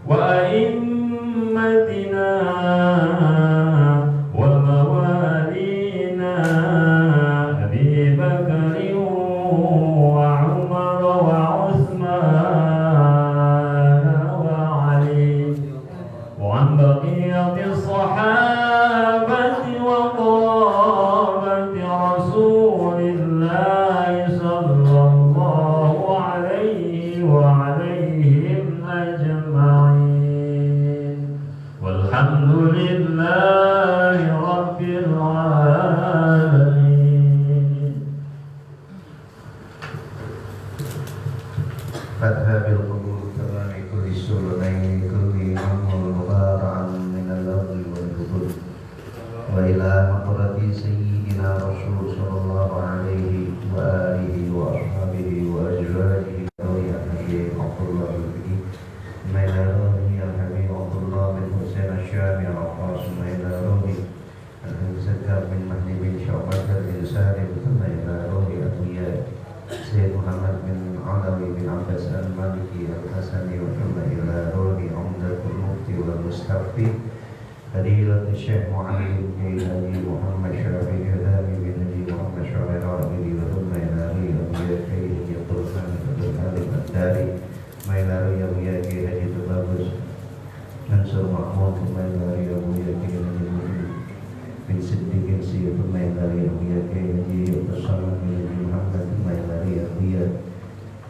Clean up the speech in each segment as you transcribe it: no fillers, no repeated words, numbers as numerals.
وأئمتنا وموالينا أبي بكر وعمر وعثمان وعلي وعن بقية الصحابة وقرابة رسول الله صلى الله عليه وعليهم أجمعين والحمد لله رب العالمين. فتح بالقبول تمام كل سلطين كل أمر مبارعا من الأرض والجبل وإلى مقرة سيدنا رسول صلى الله عليه وآله وأصحابه وأزواجه ويحيي عبد الله به إلى روحي الحبيب عبد الله بن حسين الشامي القاسم إلى روحي الزكاة بن مهدي بن شعبة بن سالم ثم إلى روحي أبوياء سيد محمد بن علوي بن عباس المالكي الحسني وثم إلى روحي عمدة المفتي والمستفتي فضيلة الشيخ معلم بن نبي محمد شافعي الهدامي بن نبي محمد شافعي العربي وثم إلى روحي أبوياء كيه يطلقان فبالحالي الداري ما إلى روحي أبوياء كيه هجي تبابس منصور محمود ثم إلى روحي أبوياء كيه هجي بن صديق سي ثم إلى روحي أبوياء كيه هجي يتصمم بن نبي محمد ثم إلى روحي أبوياء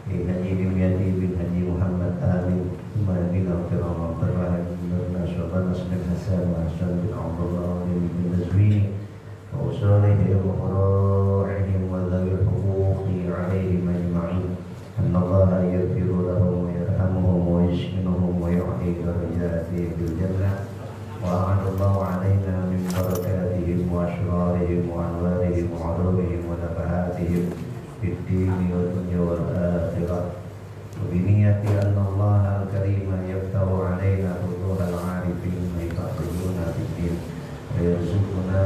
كيه هجي بميادي بن هجي محمد آمين ثم إلى كرام عبد الرحمن بن شعبان بن حسان وحسن بن عبد الله بن نزويني وأصولهم وفروعهم وذوي الحقوق عليهم أجمعين أن الله يغفر لهم ويرحمهم ويسكنهم ويعطي درجاتهم في الجنة وأعد الله علينا من بركاتهم وأشرارهم وأنوارهم وعلومهم ونفحاتهم في الدين والدنيا والآخرة وبنية أن الله الكريم يفتح علينا فتوح العارفين ويفقهون في الدين ويرزقنا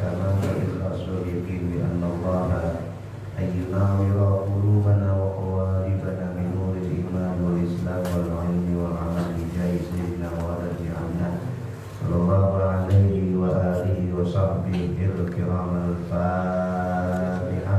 كما الإخلاص واليقين بأن الله أن يناور قلوبنا وقوالبنا من نور الإيمان والإسلام والعلم والعمل بجاه سيدنا ورضي عنا صلى الله عليه وآله وصحبه الكرام الفاتحة.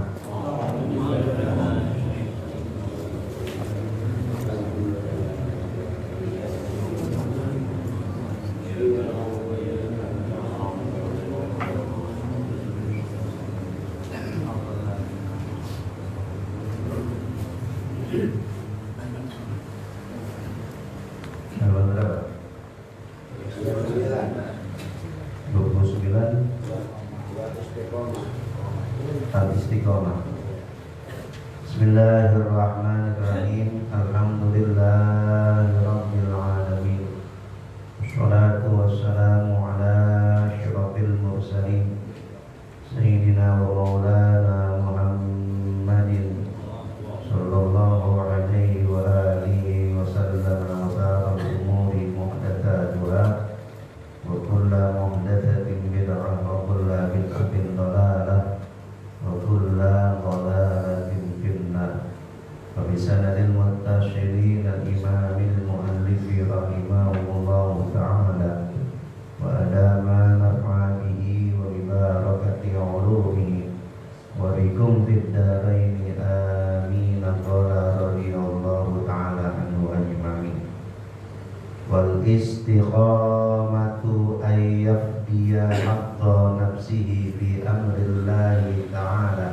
Al-Istiqomah. Bismillahirrahmanirrahim. Alhamdulillahirabbil alamin. Wassalatu wassalamu ala asyrafil mursalin sayyidina wa maulana Muhammadin sallallahu alaihi wa alihi wa sallam. Wa baraka umuri muhdatsatuha wa kullu muhdatsatin bid'ah wa kullu bid'atin dhalalah wa kullu dhalalatin finnar. Wa bisanadil muttasilin al-imamil muallifi rahimahullahu ta'ala wa adama naf'anihi wa bibarakati ulumihi wa bikum fid daraini amin. Qala radhiyallahu ta'ala anhu ajma'in. Wal istiqamatu ay yafdiya haqqa nafsihi fi amrillahi ta'ala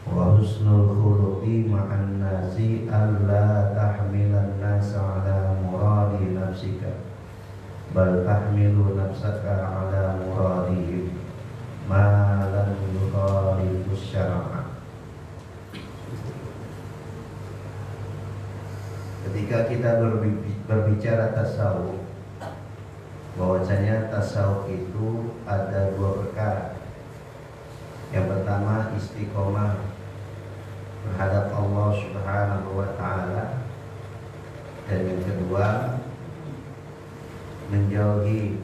wa husnul khuluqi ma'an nasi alla tahmilan nasa ala muradi nafsika bal tahmilu nafsaka ala muradihim ma lam yukhalifus syar'a. Ketika kita berbicara tasawuf, bahwasanya tasawuf itu ada dua perkara. Yang pertama istiqomah terhadap Allah Subhanahu wa taala, dan yang kedua menjauhi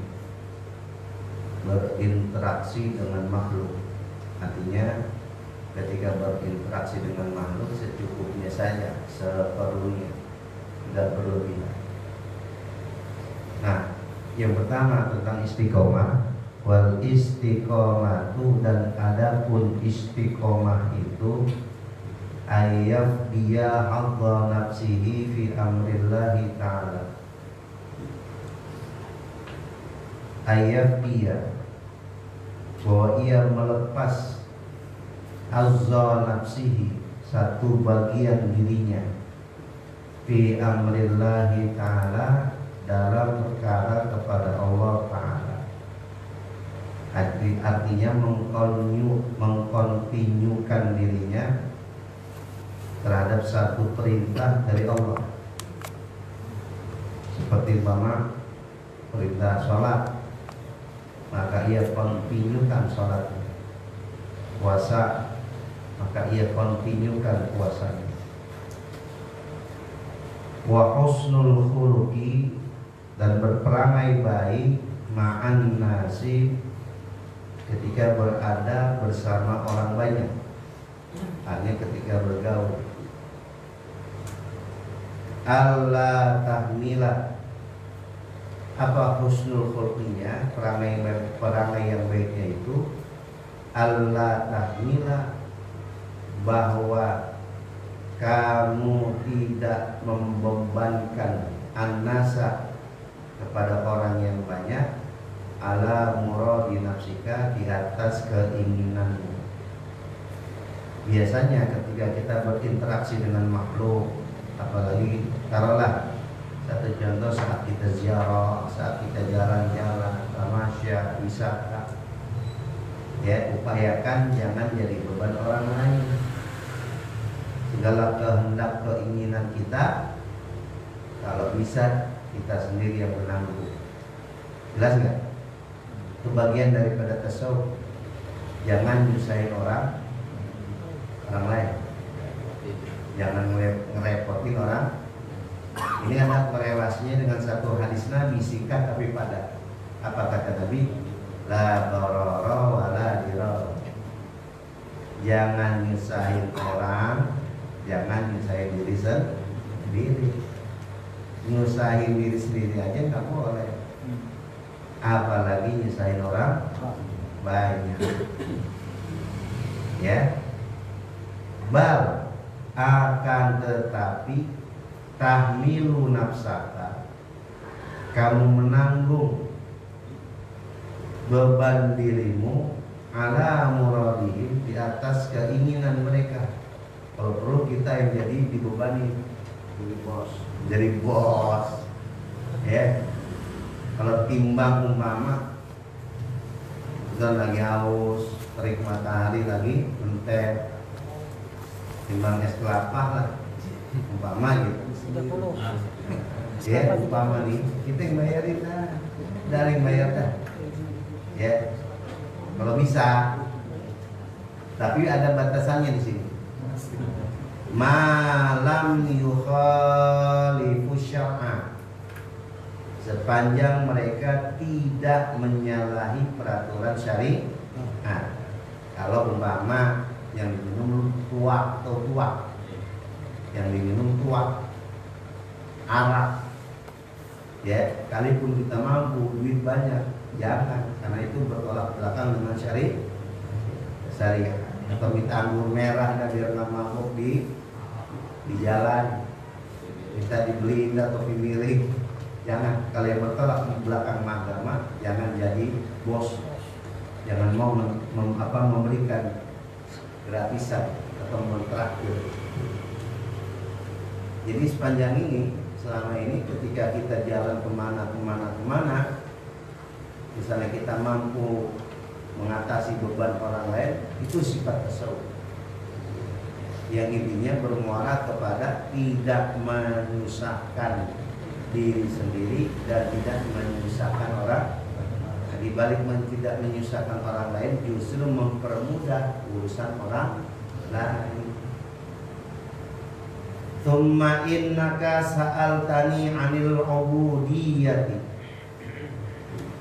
berinteraksi dengan makhluk. Artinya ketika berinteraksi dengan makhluk secukupnya saja, seperlunya. tidak berlebihan. Nah, yang pertama tentang istiqomah. Wal istiqomatu, dan adapun istiqomah itu ayyaf dia hadza nafsihi fi amrillahi ta'ala. Ayyaf dia, bahwa ia melepas azza nafsihi, satu bagian dirinya, fi amrillahi ta'ala, dalam perkara kepada Allah Ta'ala. Artinya mengkontinyukan dirinya terhadap satu perintah dari Allah, seperti umpama perintah sholat, maka ia kontinyukan sholatnya. Puasa, maka ia kontinyukan puasanya. Wa husnul khuluqi, dan berperangai baik ma'an nasi, ketika berada bersama orang banyak, hanya ketika bergaul. Allah tahmila, apa husnul khulqinya, perangai yang baiknya itu Allah tahmila, bahwa kamu tidak membebankan an-nasa, kepada orang yang banyak, ala muradi nafsika, di atas keinginanmu. Biasanya ketika kita berinteraksi dengan makhluk, apalagi taruhlah satu contoh saat kita ziarah, saat kita jalan-jalan, tamasya, wisata, ya upayakan jangan jadi beban orang lain. Segala kehendak keinginan kita, kalau bisa kita sendiri yang menanggung. Jelas nggak? Itu bagian daripada tasawuf. Jangan nyusahin orang lain. Jangan ngerepotin orang. Ini ada korelasinya dengan satu hadis Nabi, singkat tapi padat. Apa kata Nabi? La darara wa la dirar. Jangan nyusahin orang, jangan nyusahin diri sendiri. Nyusahin diri sendiri aja nggak boleh, apalagi nyusahin orang banyak. Ya, bal, akan tetapi tahmilu nafsaka, kamu menanggung beban dirimu, ala muradihim, di atas keinginan mereka. Kalau perlu kita yang jadi dibebani, jadi bos, ya. Kalau timbang umpama kita lagi haus, terik matahari lagi mentek, timbang es kelapa lah, umpama gitu. Ya, umpama nih, kita yang bayarin dah, dari yang bayar dah, ya. Kalau bisa, tapi ada batasannya di sini. Malam yukhalifu syar'a, sepanjang mereka tidak menyalahi peraturan syariat. Kalau umpama yang diminum tuak atau tuak, yang diminum tuak, arak, ya, kalipun kita mampu, duit banyak, jangan, karena itu bertolak belakang dengan syariat. Atau minta anggur merah dan biar nggak mabuk di jalan, minta dibeliin atau dimilik, jangan. Kalau yang bertolak belakang agama, jangan jadi bos, jangan mau memberikan gratisan atau mentraktir. Jadi sepanjang ini, selama ini ketika kita jalan kemana, misalnya kita mampu mengatasi beban orang lain, itu sifat tasawuf. Yang intinya bermuara kepada tidak menyusahkan diri sendiri dan tidak menyusahkan orang. Nah, di balik tidak menyusahkan orang lain, justru mempermudah urusan orang lain. Tsumma innaka sa'altani 'anil 'ubudiyyati.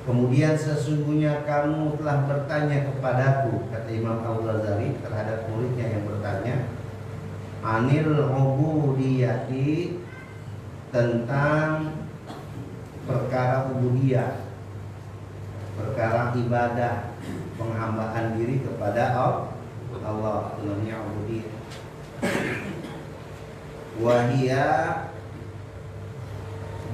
Kemudian sesungguhnya kamu telah bertanya kepadaku, kata Imam Al-Ghazali terhadap muridnya yang bertanya, anil ubudiyyati, tentang perkara ubudiyah, perkara ibadah, penghambaan diri kepada Allah, namanya ubudiyah. Wahia,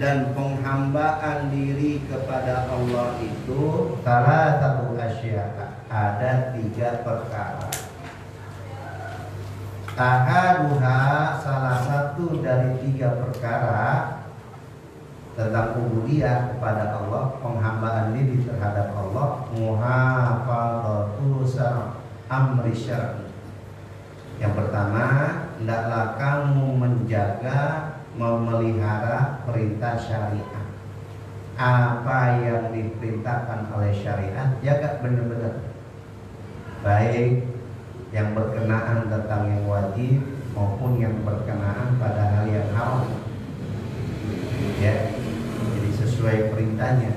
dan penghambaan diri kepada Allah itu salah satu asya, ada 3 perkara. Ahaduha, salah satu dari 3 perkara tentang ubudiyah kepada Allah, penghambaan diri terhadap Allah, muhafadzatu amri syar'i. Yang pertama, hendaklah kamu menjaga, memelihara perintah syariat. Apa yang diperintahkan oleh syariat, jaga benar-benar. Baik yang berkenaan tentang yang wajib maupun yang berkenaan pada hal yang haram. Ya, jadi sesuai perintahnya.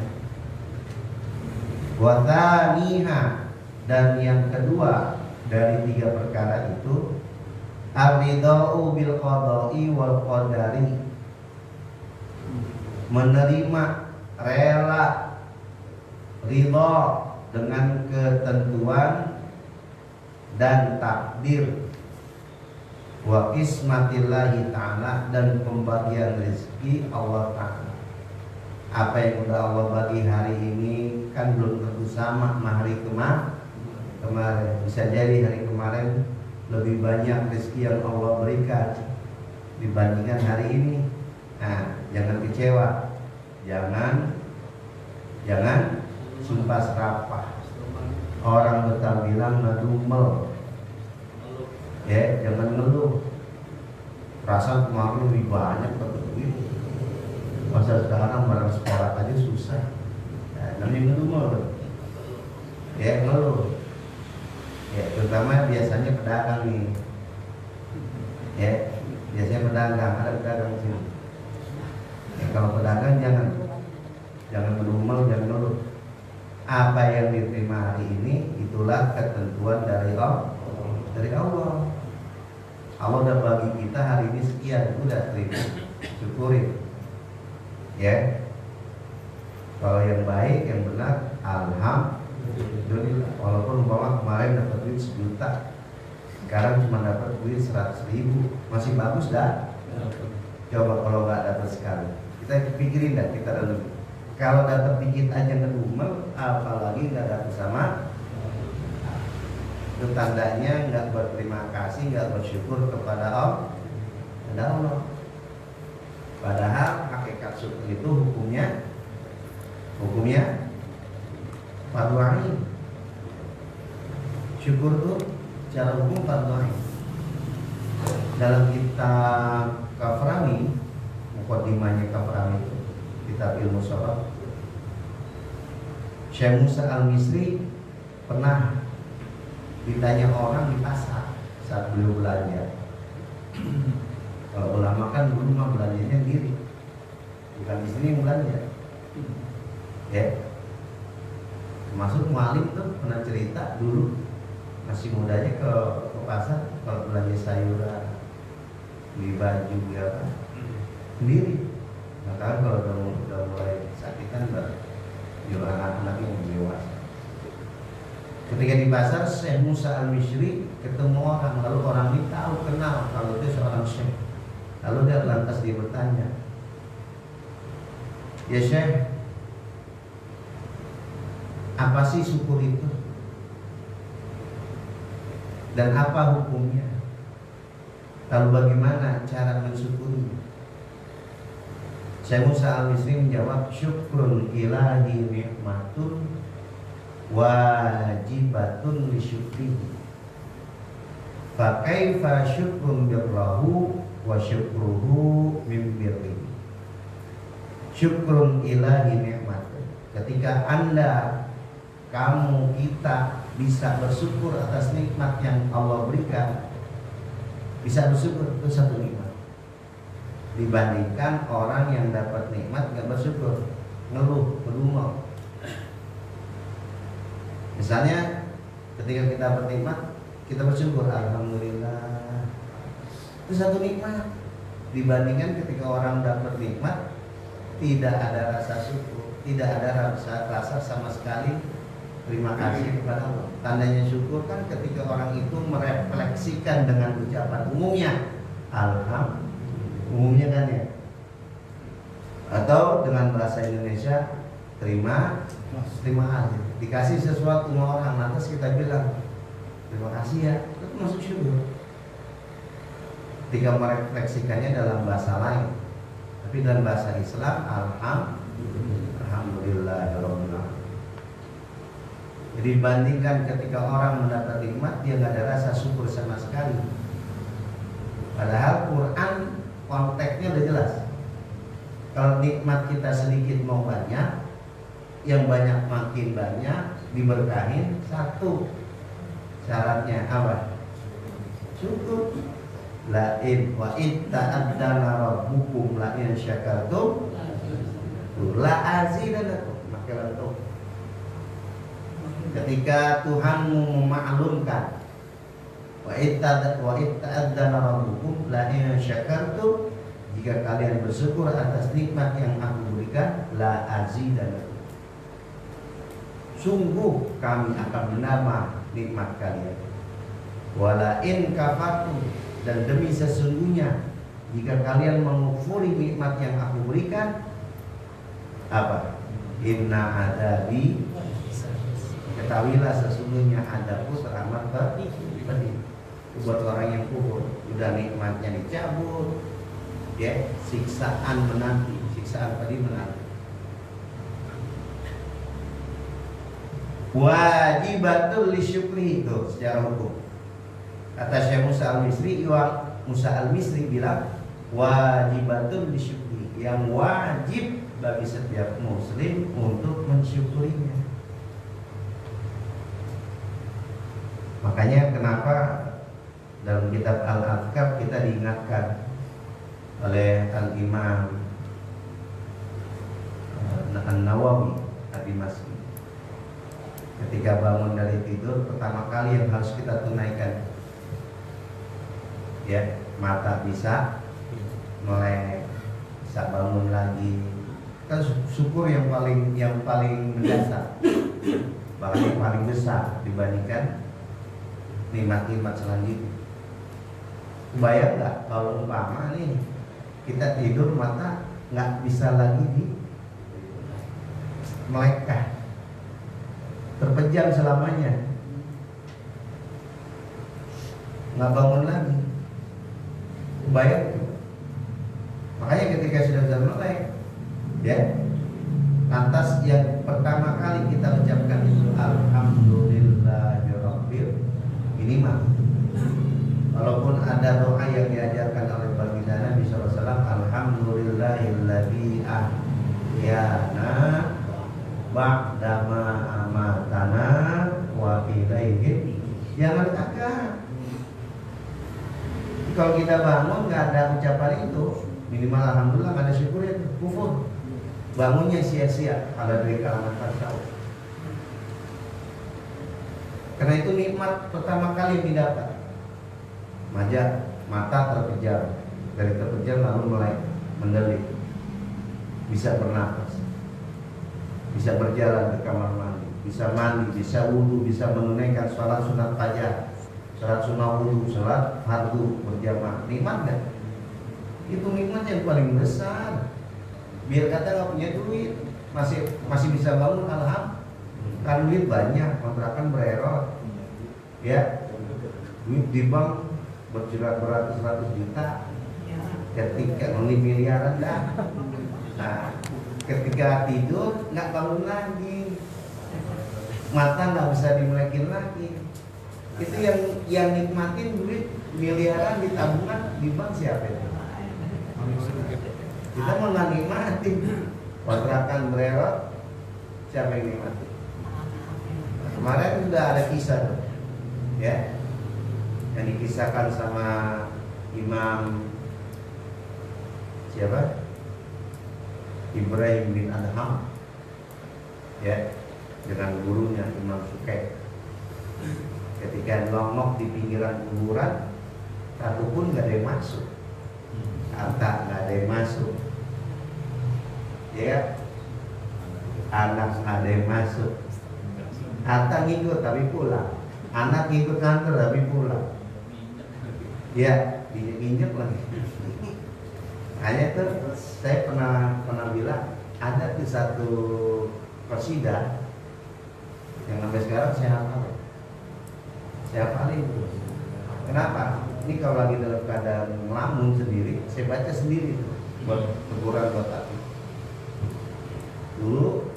Wa tsaniha, dan yang kedua dari 3 perkara itu, ar-ridha'u bil qada'i wal qadari, menerima, rela, ridha dengan ketentuan dan takdir, wa qismatillahi ta'ala, dan pembagian rezeki Allah Ta'ala. Apa yang udah Allah bagi hari ini kan belum tentu sama sama hari kemarin. Bisa jadi hari kemarin lebih banyak rezeki yang Allah berikan dibandingkan hari ini. Nah, jangan kecewa, jangan sumpah serapah. Orang betul bilang ngedumel, ya, jangan ngeluh. Perasaan kemarin lebih banyak duit, masa sekarang barang sekolah aja susah. Nah, namanya ngedumel, ya, ngeluh. Ya, terutama biasanya pedagang nih, ya, biasanya pedagang, ada pedagang sini. Ya, kalau pedagang jangan ngedumel, jangan ngeluh. Apa yang diterima hari ini itulah ketentuan dari Allah. Allah udah bagi kita hari ini sekian, udah terima, syukuri. Ya. Kalau yang baik, yang benar, alhamdulillah. Walaupun umpama kemarin dapat duit 1 juta, sekarang cuma dapat duit 100.000, masih bagus dah. Coba kalau nggak dapat sekali, kita pikirin dah, kita renung. Kalau dapat dikit aja ngedumel, apalagi nggak dapat sama. Itu tandanya nggak berterima kasih, nggak bersyukur kepada Allah. Padahal hakikat syukur itu hukumnya fardhu ain. Syukur itu secara hukum fardhu ain. Dalam kitab Kafrawi, muqaddimahnya Kafrawi itu kitab ilmu sharaf, Syekh Musa Al-Misri pernah ditanya orang di pasar saat beliau belanja. Kalau ulama kan dulu mah belanjanya sendiri, bukan di sini belanja. Ya, termasuk mualim tuh pernah cerita dulu masih mudanya ke pasar kalau belanja sayuran, beli baju ya sendiri. Maka kalau udah mulai sakitan jual anak-anak yang dewasa. Ketika di pasar, Syekh Musa Al-Misri ketemu orang, lalu orang ini kenal kalau itu seorang syekh. Lalu dia lantas dia bertanya, ya Syekh, apa sih syukur itu? Dan apa hukumnya? Lalu bagaimana cara mensyukurinya? Syekh Musa Al-Misri menjawab, syukrun ilahi nikmatun wajibatun lisyukrihi. Fa kaifa syukrun birrahu wa syukruhu min birrihi. Syukrun ilahi nikmatun. Ketika kita bisa bersyukur atas nikmat yang Allah berikan, bisa bersyukur, itu satu nikmat. Dibandingkan orang yang dapat nikmat gak bersyukur, ngeluh, ngedumel. Misalnya ketika kita bernikmat, kita bersyukur, alhamdulillah, itu satu nikmat. dibandingkan ketika orang dapat nikmat tidak ada rasa syukur, tidak ada rasa sama sekali terima kasih kepada Allah. Tandanya syukur kan ketika orang itu merefleksikan dengan ucapan umumnya alhamdulillah, umumnya kan ya, atau dengan bahasa Indonesia terima kasih. Dikasih sesuatu sama orang lantas kita bilang terima kasih ya, itu masuk syukur. Ketika merefleksikannya dalam bahasa lain, tapi dalam bahasa Islam alhamdulillah. Jadi bandingkan ketika orang mendapat nikmat dia nggak ada rasa syukur sama sekali. Padahal Quran konteksnya udah jelas. Kalau nikmat kita sedikit mau banyak, yang banyak makin banyak diberkahin, satu syaratnya apa? Syukur. La'in wa itta'addana rabbukum la'in syakartum la'azidanakum. Maka itu ketika Tuhanmu memaklumkan wa itta'addana rabbukum la'in syakartum, jika kalian bersyukur atas nikmat yang aku berikan, la'azidanakum, sungguh kami akan menambah nikmat kalian. Walain kafartum, dan demi sesungguhnya jika kalian mengkufuri nikmat yang aku berikan, apa? Inna adabi, ketahuilah sesungguhnya adabku teramat pedih. Buat orang yang kufur, udah nikmatnya dicabut, ya, siksaan menanti, siksaan pedih menanti. Wajibatul lisyukri, itu secara hukum. Kata Syekh Musa Al-Misri bilang wajibatul lisyukri, yang wajib bagi setiap muslim untuk mensyukurinya. Makanya kenapa dalam kitab Al-Adhkar kita diingatkan oleh Al-Imam An-Nawawi Ad-Dimashqi, ketika bangun dari tidur pertama kali yang harus kita tunaikan, ya, mata bisa melek, bisa bangun lagi, kan syukur yang paling mendasar, bahkan yang paling besar dibandingkan nikmat-nikmat selanjutnya. Bayang nggak kalau umpama nih kita tidur mata nggak bisa lagi di melekah, terpejam selamanya, nggak bangun lagi. Bayang. Makanya ketika sudah bisa melek, ya, lantas yang pertama kali kita ucapkan itu alhamdulillahirabbil, ini mah walaupun ada doa yang diajarkan oleh baginda Nabi SAW, alhamdulillahilladzi ahyana ba'dama amatana wa ilaihi, jangan kakak. Kalau kita bangun nggak ada ucapan itu, minimal alhamdulillah, nggak ada syukur, ya kufur. Bangunnya sia-sia kalau dari kalangan tasawuf. Karena itu nikmat pertama kali yang didapat. Mata terpejam, dari terpejam lalu mulai mendelik, bisa bernapas, bisa berjalan ke kamar mandi, bisa mandi, bisa wudhu, bisa menunaikan sholat sunat fajar, sholat sunnah wudhu, sholat fardu berjamaah. Nikmat kan? Itu nikmat yang paling besar. Biar kata nggak punya duit, masih bisa bangun, alhamdulillah. Kan duit banyak, kontrakan bererot, ya, duit di bank beratus-ratus juta, ketika miliaran dah. Nah, ketika tidur nggak bangun lagi, mata nggak bisa dimelekin lagi. Itu yang nikmatin duit miliaran di tabungan di bank siapa itu? Kita mau nggak nikmatin, kontrakan bererot, siapa yang nikmatin? Kemarin sudah ada kisah tuh, ya, yang dikisahkan sama Imam siapa? Ibrahim bin Adham, ya, dengan gurunya Imam Sukai. Ketika nongok di pinggiran kuburan, satu pun nggak ada yang masuk. harta nggak ada yang masuk, ya, anak nggak ada yang masuk, harta ngikut tapi pulang, anak ngikut nganter tapi pulang, ya diinjek lagi. Hanya tuh saya pernah bilang ada tuh satu qasidah yang sampai sekarang saya hafalin. Kenapa? Ini kalau lagi dalam keadaan ngelamun sendiri, saya baca sendiri tuh buat teguran buat aku. Dulu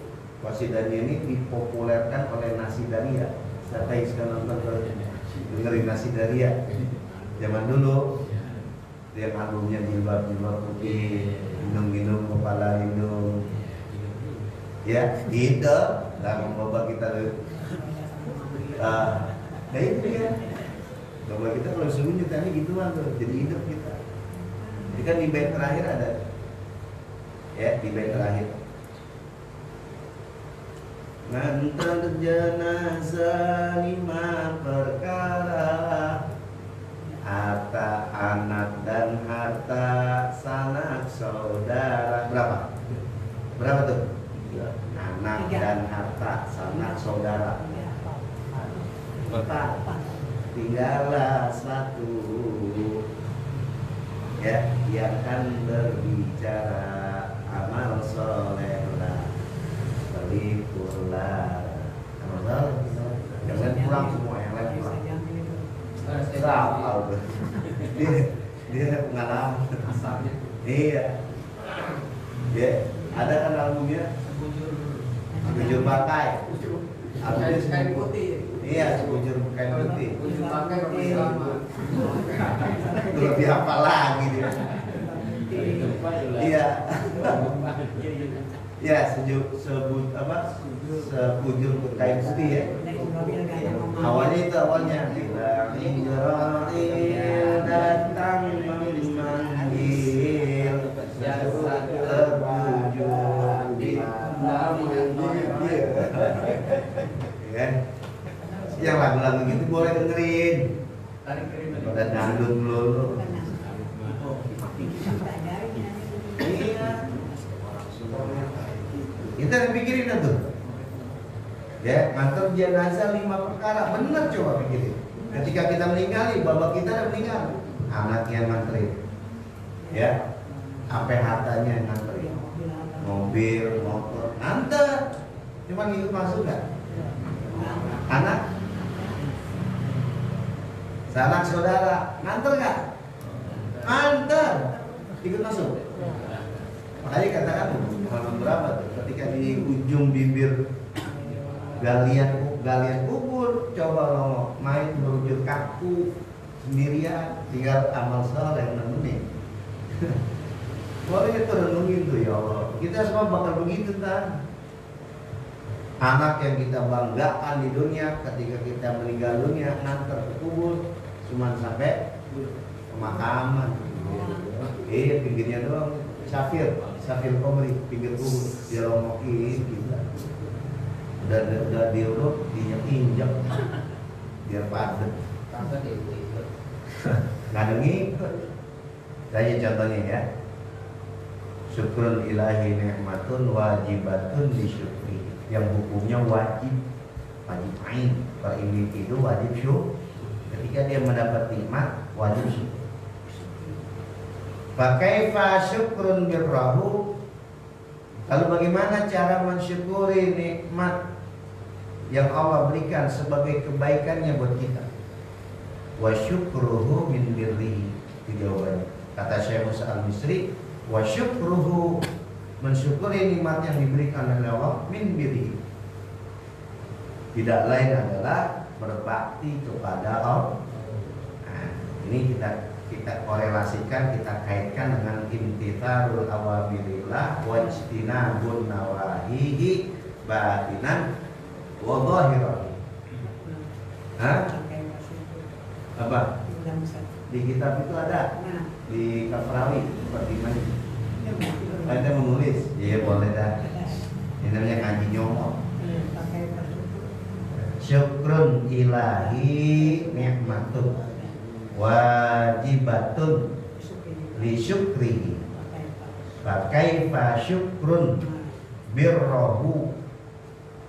qasidahnya ini dipopulerkan oleh Nasi Daria. Saya tahu sekarang nonton dengerin Nasi Daria. Zaman dulu dia albumnya jilbab putih, gendung kepala lindung, ya gitu lah membawa kita kayak itu ya, bahwa kita kalau sunyi tadi gituan tuh jadi hidup kita. Jadi kan di bait terakhir ada, ya di bait terakhir ngantar jenazah 5 perkara, harta anak dan harta sanak saudara. Berapa tuh? Anak dan harta sanak saudara. 4. Tinggallah 1, ya, yang akan berbicara amal solehlah, pelipurlah amal soleh. Jangan pulang semua, yang lain pulang. Dia pengalaman. Iya. Ya, ada kan albumnya Sekujur Pakai. Albumnya kain putih. Iya, sekujur kain putih. Sekujur pakai bersama. Itu lebih apa lagi dia? Iya. Ya, sekujur kain putih ya. Awalnya bila Israel datang memanggil terwujud di ya. Yang lagu-lagu gitu boleh dengerin. Pada dangdut dulu. Iya. Kita pikirin tuh. Ya, ngantar jenazah 5 perkara. Bener coba pikirin. Ketika kita meninggal, bapak kita udah meninggal, anaknya nganterin. Ya. Sampai hartanya yang nganterin. Mobil, motor, nganter. Cuma ngikut masuk enggak? Anak sanak saudara, nganter enggak? Nganter. Ikut masuk. Makanya katakan malam berapa tuh? Ketika di ujung bibir galian kubur, coba lo main berujung kaku sendirian, tinggal amal soleh yang nemenin. Boleh itu renungin tuh, ya Allah. Kita semua bakal begitu kan? Anak yang kita banggakan di dunia, ketika kita meninggal dunia, nganter ke kubur, cuma sampai pemakaman. Pinggirnya doang. Safir Komri, pinggir kubur, dia longokin kita. Udah diurut, diinjek, biar padat. Nggak ada ngikut. Saya contohnya ya. Syukrul ilahi ni'matun wajibatun disyukri. Yang hukumnya wajib ain. Per individu wajib syukur. Ketika dia mendapat nikmat, wajib syukur. Fakaifa syukrun birrahu. Lalu bagaimana cara mensyukuri nikmat yang Allah berikan sebagai kebaikannya buat kita? Wa syukruhu min birrihi. Itu jawabannya. Kata Syekh Musa Al-Misri, wa syukruhu, mensyukuri nikmat yang diberikan oleh Allah, min birrihi, tidak lain adalah berbakti kepada Allah. Nah, ini kita korelasikan, kita kaitkan dengan imtitharul awamirillah wa ijtinabun nawahihi batinan wa zahiran. Hah? Apa? Di kitab itu ada, di Kafrawi seperti mana? Ada menulis, iya boleh dah. Ini namanya ngaji nyomot. Syukrun ilahi nikmatun wajibatun li syukrihi. Fa kaifa syukrun birrahu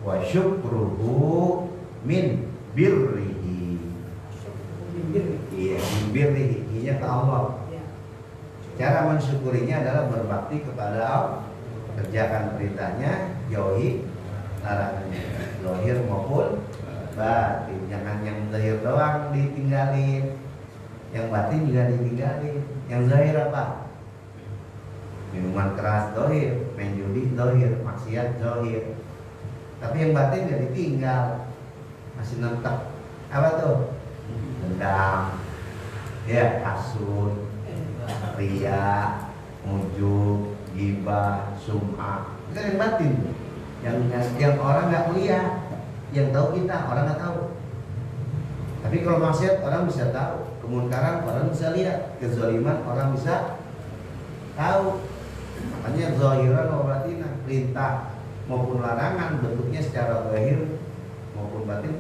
wa syukruhu min birrihi. Iya, min birrihi, nya ke Allah. Cara mensyukurinya adalah berbakti kepada Allah, kerjakan perintahnya, jauhi larangannya, zahir maupun batin. Jangan yang zahir doang ditinggalin, yang batin juga ditinggalin. Yang zahir apa? Minuman keras zahir, main judi zahir, maksiat zahir. Tapi yang batin nggak ditinggal, masih nentep. Apa tuh? Dendam, ya, hasud, ria, ujub, ghibah, sum'ah. Itu kan yang batin. Yang orang nggak melihat, yang tahu kita orang nggak tahu. Tapi kalau maksiat orang bisa tahu, kemunkaran orang bisa lihat, kezaliman orang bisa tahu. Makanya zahiran wa batinan, perintah maupun larangan bentuknya secara zahir maupun batin.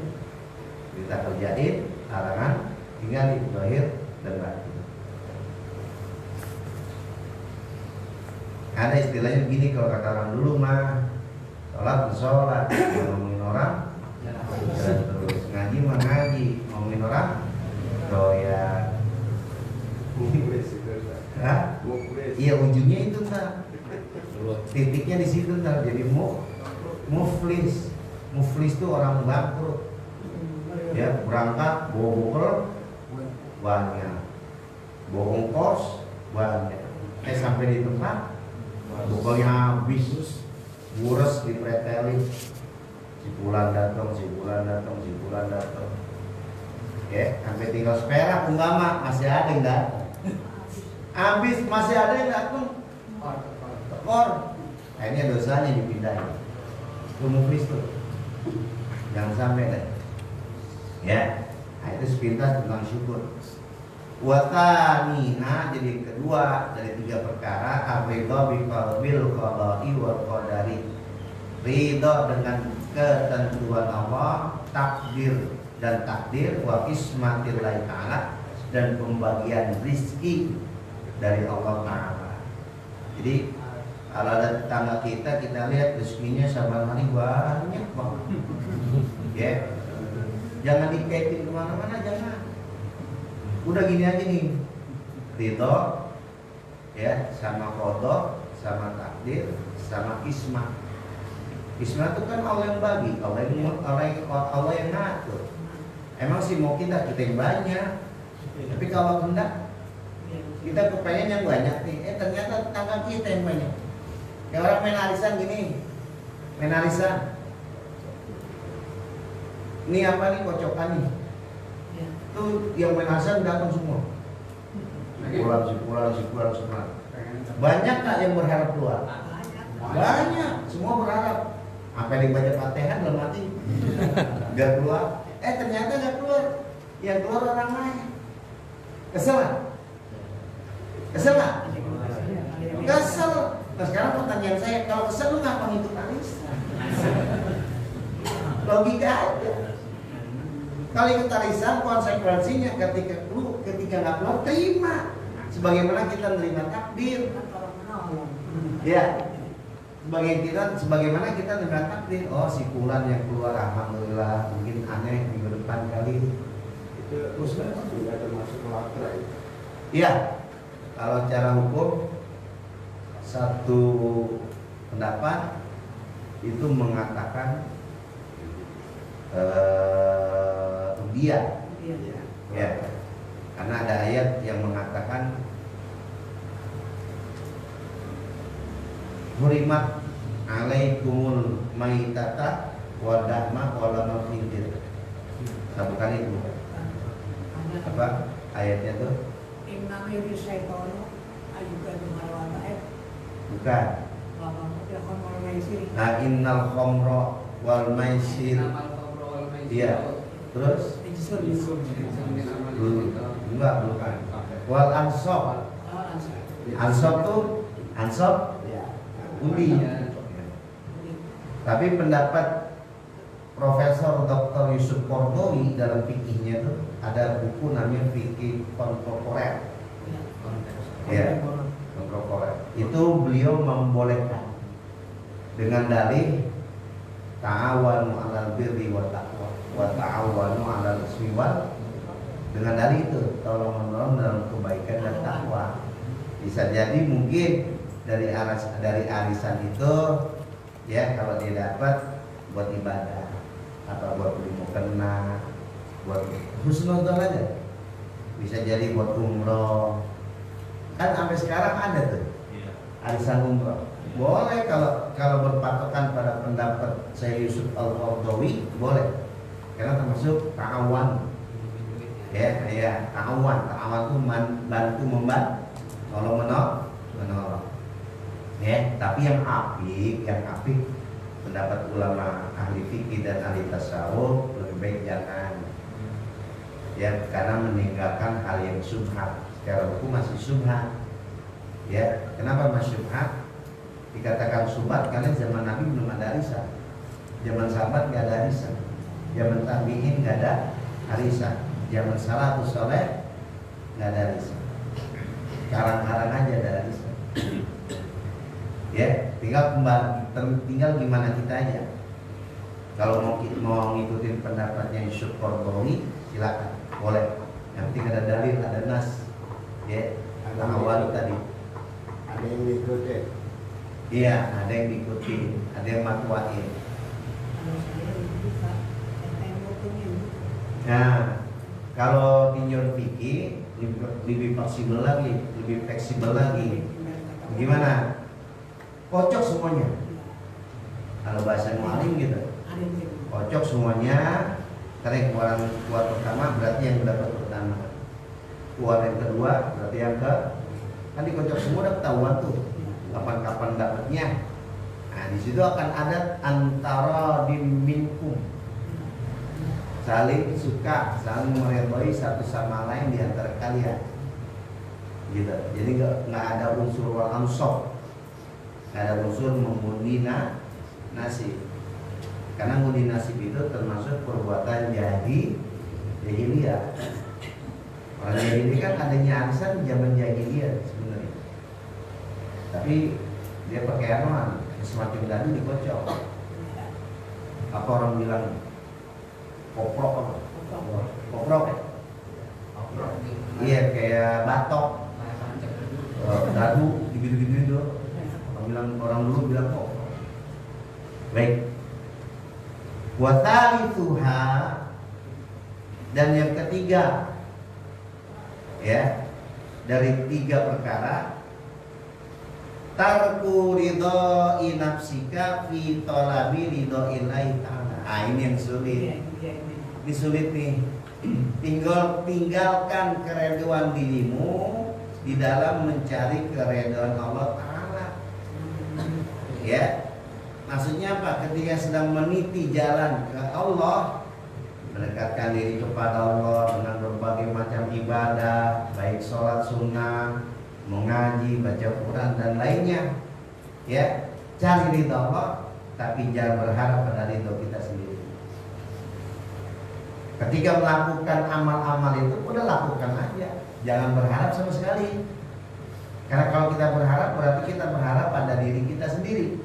Perintah kerjain, larangan tinggalin, zahir dan batin. Ada istilahnya begini kalau kata orang dulu mah, sholat, ngomongin orang jalan terus, ngaji mah ngaji, ngomongin orang doyan. Hah? Iya, ujungnya itu kan, titiknya di situ kan, jadi muflis. Muflis itu orang bangkrut, ya, berangkat bawa bekal banyak, bawa ongkos banyak, sampai di tempat bekalnya habis, ngurus dipretelin, si bulan datang, ya, sampai tinggal seperak umpama masih ada yang datang, habis masih ada yang datang, tekor, akhirnya dosanya dipindahin. Itu muflis tuh, jangan sampai deh, ya. Nah, itu sepintas tentang syukur. Watanina, jadi kedua dari 3 perkara, ar-ridha bil qada'i wal qadari. Ridha dengan ketentuan Allah, takdir dan takdir, wa ismatillahi ta'ala, dan pembagian rizki dari Allah Ta'ala. Jadi kalau ada tetangga kita lihat rezekinya sabar hari banyak banget, ya. Jangan dikaitin kemana-mana, jangan. Udah gini aja nih, ridho, ya, sama qada, sama takdir, sama isma. Isma itu kan Allah yang bagi, Allah yang ngatur. Emang sih mau kita yang banyak, tapi kalau hendak kita kepengen yang banyak nih, ternyata tetangga kita yang banyak. Kayak orang main arisan gini, main arisan. Ini apa nih, kocokan nih? Itu yang main arisan datang semua. Pulang semua. Banyak tak yang berharap keluar? Banyak, semua berharap. Apa yang baca Fatihah dalam hati? Gak keluar. Ternyata gak keluar. Yang keluar orang lain. Kesel gak? Kesel. Nah sekarang pertanyaan saya, kalau kesel lu ngapa ngikut arisan? Logika aja. Kalau ikut arisan, konsekuensinya ketika nggak keluar, terima. Sebagaimana kita menerima takdir. Ya. Sebagaimana kita menerima takdir. Oh, si fulan yang keluar, alhamdulillah, mungkin aneh minggu depan kali. Itu sudah termasuk pelakra. Iya. Kalau cara hukum, satu pendapat itu mengatakan dia, ya, karena ada ayat yang mengatakan hurimat alaikumul maitata wa dahma wa lamal khinzir. Nah, bukan itu. Apa ayatnya tuh? Bukan. Nah, innal khamra wal maisir. Iya. Terus? Enggak, bukan. Wal ansab. Ansab tuh undi. Tapi pendapat Profesor Dr. Yusuf Kordowi dalam fikihnya tuh ada buku namanya fikih kontemporer. Ya, mengkorporate. Itu beliau membolehkan dengan dalih ta'awanu 'alal birri wa taqwa wa ta'awanu 'alal ismi wal, dengan dalih itu tolong menolong dalam kebaikan dan takwa. Bisa jadi mungkin dari arisan itu ya, kalau dia dapat buat ibadah atau buat beli mukena, buat husnuzon aja. Bisa jadi buat umroh. Kan sampai sekarang ada tuh arisan umroh. Boleh kalau berpatokan pada pendapat Syekh Yusuf Al-Qaradawi, boleh. Karena termasuk ta'awan. Ya, ta'awan itu bantu membantu, menolong. Ya, tapi yang apik pendapat ulama ahli fikih dan ahli tasawuf lebih baik jangan. Ya, karena meninggalkan hal yang syubhat. Secara hukum masih syubhat. Ya, kenapa masih syubhat? Dikatakan syubhat karena zaman Nabi belum ada arisan. Zaman sahabat nggak ada arisan. Zaman tabi'in nggak ada arisan. Zaman salafus saleh nggak ada arisan. Karang-karang aja ada arisan. Ya, tinggal gimana kita aja. Kalau mau ngikutin pendapatnya Yusuf Qaradawi, silakan, boleh. Yang penting ada dalil, ada nas. Ya, awal tadi. Ada yang diikutin. Iya, ada yang diikutin, ada yang matwain. Nah, kalau tinjau fikih lebih fleksibel lagi. Gimana? Kocok semuanya. Kalau bahasa mu'alim gitu, kocok semuanya. Tarik keluar pertama berarti yang dapat pertama, keluar yang kedua berarti yang kan dikocok semua udah ketahuan tuh kapan dapatnya. Nah, di situ akan ada antara minkum, saling suka, saling meridhoi satu sama lain di antara kalian. Gitu. Jadi nggak ada unsur wal ansab. Ada unsur mengundi nasib, karena mengundi nasib itu termasuk perbuatan jahiliyah. Orang jahiliyah kan adanya arisan zaman jahiliyah sebenarnya, tapi dia pakai anuan semacam dadu dikocok. Apa orang bilang koprok? Iya, kayak batok, dadu gitu-gitu itu. Orang dulu bilang kok. Baik. Wa thalithuha, dan yang ketiga ya dari 3 perkara, tarku ridha'i nafsika fi talabi ridha'illahi ta'ala. Ini yang sulit. Ini sulit nih. Tinggalkan keredoan dirimu di dalam mencari keredoan Allah Ta'ala. Ya, maksudnya apa? Ketika sedang meniti jalan ke Allah, mendekatkan diri kepada Allah dengan berbagai macam ibadah, baik sholat sunnah, mengaji, baca Quran dan lainnya. Ya, cari ridha Allah, tapi jangan berharap pada ridha kita sendiri. Ketika melakukan amal-amal itu, udah lakukan aja, jangan berharap sama sekali. Karena kalau kita berharap, berarti kita berharap pada diri kita sendiri,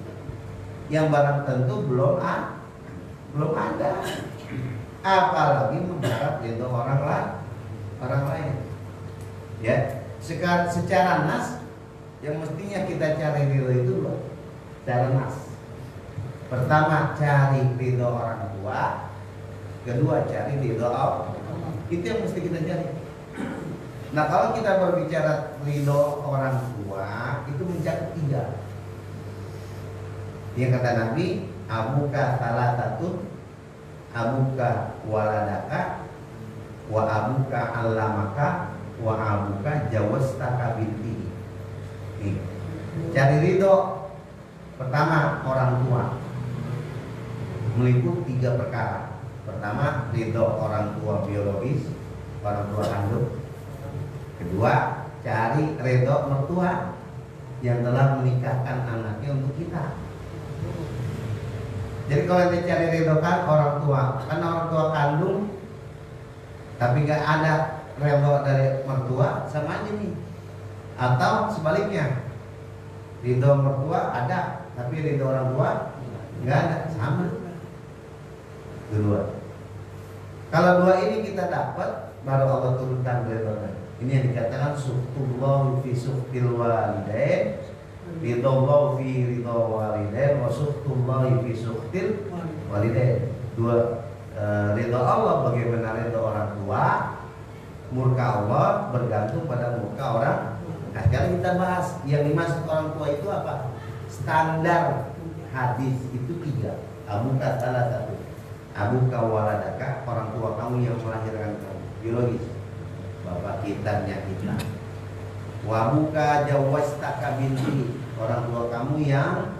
yang barang tentu belum ada. Apalagi mengharap itu orang lain. Ya, secara nas, yang mestinya kita cari ridho itu loh, secara nas. Pertama, cari ridho orang tua. Kedua, cari ridho Allah. Itu yang mesti kita cari. Nah, kalau kita berbicara ridho orang tua, itu mencakup 3. Yang kata Nabi, abuka talatatun, abuka waladaka, wa abuka allamaka, wa abuka jawastaka binti. Nih, cari ridho pertama orang tua, meliput 3 perkara. Pertama, ridho orang tua biologis, orang tua kandung. Kedua, cari ridho mertua yang telah menikahkan anaknya untuk kita. Jadi kalau kita cari ridho kan orang tua kandung, tapi nggak ada ridho dari mertua, sama aja nih. Atau sebaliknya, ridho mertua ada, tapi ridho orang tua nggak ada, sama. Dua. Kalau dua ini kita dapat, baru Allah turunkan ridhonya. Ini yang dikatakan suhtullah fi suhtil walidain, ridhollah fi ridho walidain, wa suhtullah fi suhtil walidain. Dua, ridho Allah bagaimana ridho orang tua, murka Allah bergantung pada murka orang. Nah, sekarang kita bahas yang dimaksud orang tua itu apa? Standar hadis itu 3. Abuka salah satu. Abuka waladaka, orang tua kamu yang melahirkan kamu, biologis. Bapak kita, kita. Wabuka jawastaka binti, orang tua kamu yang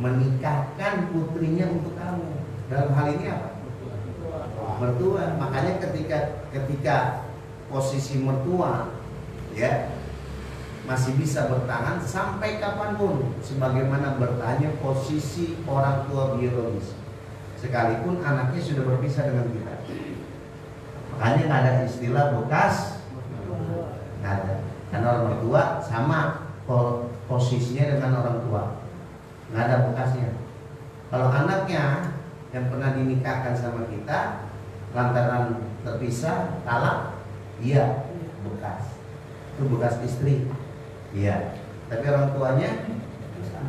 menikahkan putrinya untuk kamu. Dalam hal ini apa? Mertua. Makanya ketika posisi mertua ya masih bisa bertahan sampai kapanpun, sebagaimana bertanya posisi orang tua biologis, sekalipun anaknya sudah berpisah dengan kita. Makanya nggak ada istilah bekas, nggak ada. Karena orang mertua sama posisinya dengan orang tua, nggak ada bekasnya. Kalau anaknya yang pernah dinikahkan sama kita lantaran terpisah, talak, iya bekas. Itu bekas istri. Iya, tapi orang tuanya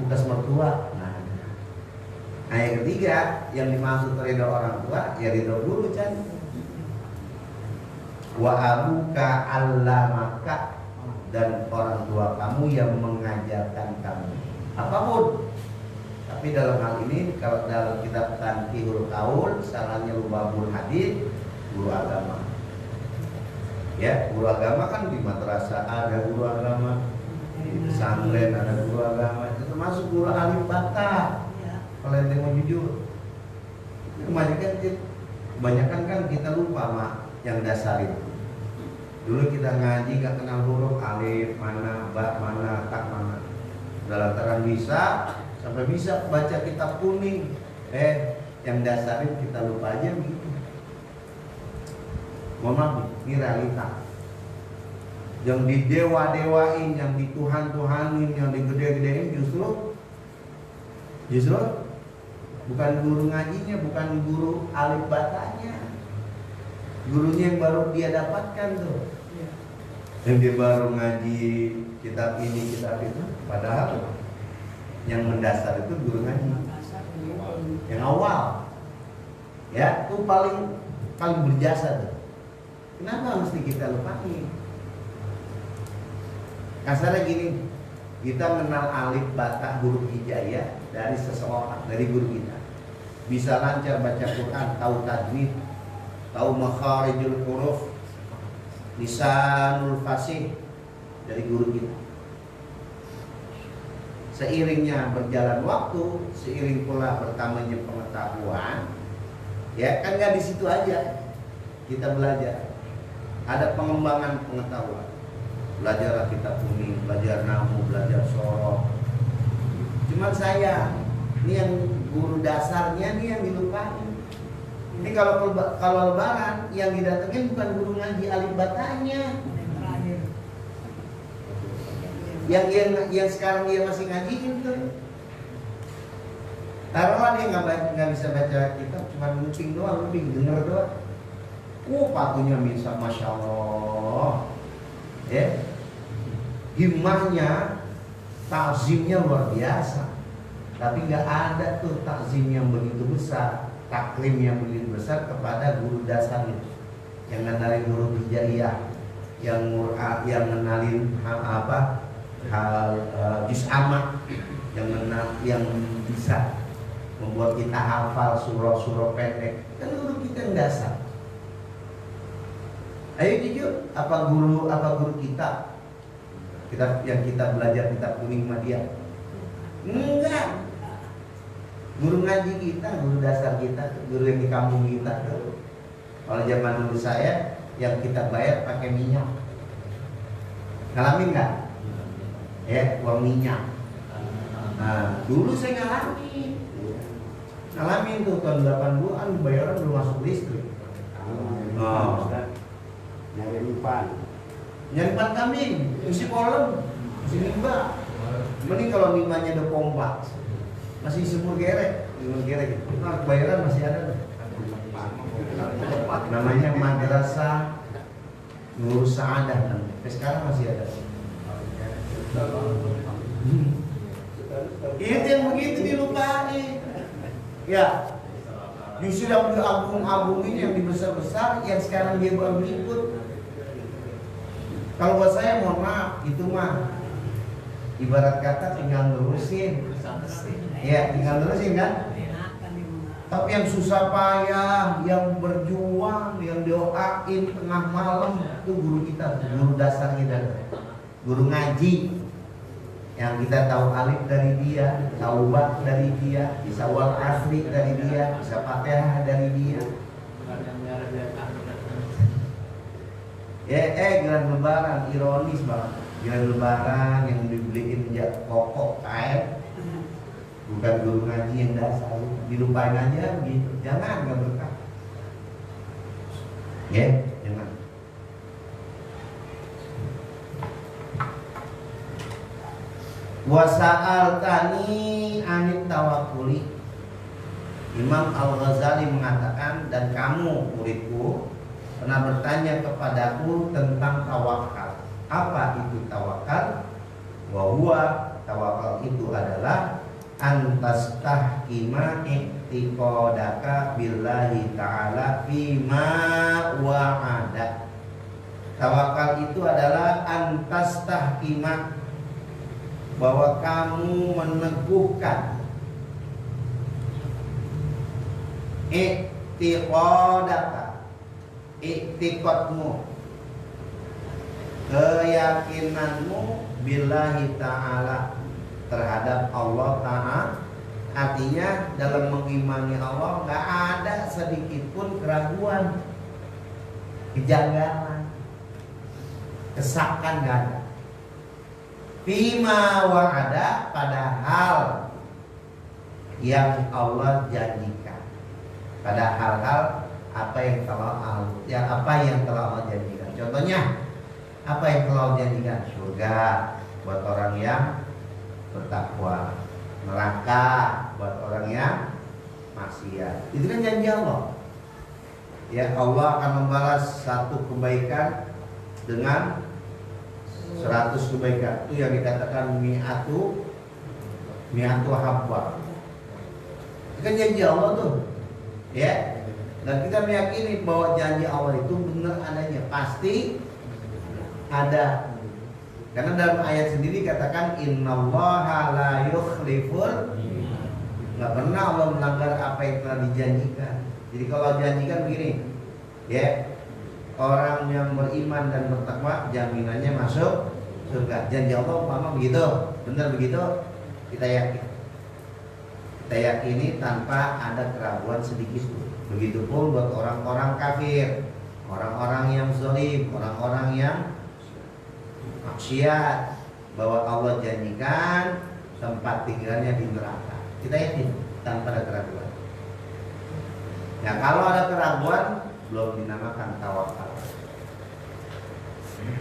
bekas mertua. Nah, yang ketiga yang dimaksud ridho orang tua, ya ridho dulu kan. Wa abuka allamaka, dan orang tua kamu yang mengajarkan kamu apapun. Tapi dalam hal ini kalau dalam kitab Tanqihul Qaul, salahnya Lubabul Hadid, guru agama. Ya, guru agama kan di madrasah ada guru agama, di pesantren ada guru agama, itu termasuk guru alim bata. Kalau yang mau jujur, kebanyakan kan kita lupa mah yang dasar itu. Dulu kita ngaji gak kenal huruf, alif mana, ba mana, tak mana. Dalam lantaran bisa sampai bisa baca kitab kuning, yang dasarin kita lupa aja begitu. Mohon maaf, ini realita. Yang didewa-dewain, yang dituhan-tuhanin, yang digede-gedein justru bukan guru ngajinya, bukan guru alif batanya. Gurunya yang baru dia dapatkan tuh. Yang dia baru ngaji kitab ini, kitab itu. Padahal yang mendasar itu guru ngaji. Yang awal. Ya, itu paling berjasa tuh. Kenapa mesti kita lupain? Kasarnya gini, kita mengenal alif, bata, huruf hijaiyah dari seseorang, dari guru kita. Bisa lancar baca Quran, tahu tajwid, tahu makharijul huruf, lisanul fasih dari guru kita. Seiringnya berjalan waktu, seiring pula bertambahnya pengetahuan, ya kan nggak di situ aja kita belajar. Ada pengembangan pengetahuan. Belajar kitab kuning, belajar nahu, belajar sorok. Cuman saya, ini yang guru dasarnya nih yang dilupain. Ini kalau lebaran yang didatengin bukan guru ngaji alif batanya. Yang sekarang dia masih ngajiin tuh. Taruhlah dia nggak bisa baca kitab, cuma nguping doang, denger doang. Patunya bisa, masya Allah. Ya, himmahnya, takzimnya luar biasa. Tapi nggak ada tuh takzim yang begitu besar, taklim yang begitu besar kepada guru dasar itu, yang ngenalin huruf hijaiyah, yang ngenalin juz amma, yang bisa membuat kita hafal surah-surah pendek. Kan guru kita yang dasar. Ayo jujur, apa guru kita yang kita belajar kitab kuning Madiyah? Enggak. Guru ngaji kita, guru dasar kita, guru yang di kampung kita tuh. Kalau zaman dulu saya yang kita bayar pakai minyak. Ngalamin nggak? Ya, uang minyak. Nah, dulu saya ngalamin tuh tahun 80-an bayaran belum masuk listrik. Nyari empan kambing, isi kolam. Si nimba. Mending kalau nimbanya ada pompa. Masih sumur gerek, nah, bayaran masih ada. Namanya Madrasah Nur Saadah. Sekarang masih ada. Itu yang begitu dilupain. Ya, justru yang diagung-agungin, yang dibesar-besar, yang sekarang dia baru ikut. Kalau buat saya, mohon maaf, itu mah ibarat kata tinggal nerusin. Ya, tinggal nerusin kan. Tapi yang susah payah, yang berjuang, yang doain tengah malam, itu guru kita, guru dasar kita, guru ngaji. Yang kita tahu alif dari dia, tahu ba dari dia, bisa wal asri dari dia, bisa fatihah dari dia. Gelar lebaran ironis banget. Gelar lebaran yang dibeliin pokok kain, bukan guru ngaji yang dasar, dilupain aja gitu. Jangan, nggak berkah. Ya, jangan. Wasa'al tani anit tawakuli. Imam Al-Ghazali mengatakan, dan kamu muridku pernah bertanya kepadaku tentang tawakal. Apa itu tawakal? Wa huwa, tawakal itu adalah antastahkima i'tiqadaka billahi ta'ala fima wa'ada. Tawakal itu adalah antastahkima, bahwa kamu meneguhkan i'tiqadaka, i'tiqadmu, keyakinanmu billahi ta'ala, terhadap Allah Ta'ala. Artinya dalam mengimani Allah gak ada sedikit pun keraguan, kejanggalan, kesakan gak ada. Fima wa'ada, padahal yang Allah janjikan, pada hal-hal apa yang telah Allah janjikan. Contohnya apa yang telah Allah janjikan? Surga buat orang yang bertakwa, neraka buat orang yang maksiat. Itu kan janji Allah. Ya, Allah akan membalas satu kebaikan dengan 100 kebaikan. Itu yang dikatakan mi'atu habwa. Itu kan janji Allah tuh. Ya. Dan kita meyakini bahwa janji Allah itu benar adanya, pasti ada. Karena dalam ayat sendiri katakan innallaha la yukhliful, nggak pernah Allah melanggar apa yang telah dijanjikan. Jadi kalau janjikan begini, ya, orang yang beriman dan bertakwa jaminannya masuk surga. Janji Allah umpama begitu, benar begitu, kita yakin. Kita yakini tanpa ada keraguan sedikit pun. Begitupun buat orang-orang kafir, orang-orang yang zalim, orang-orang yang maksiat, bahwa Allah janjikan tempat tinggalnya di neraka. Kita yakin tanpa ada keraguan. Ya, kalau ada keraguan belum dinamakan tawakal.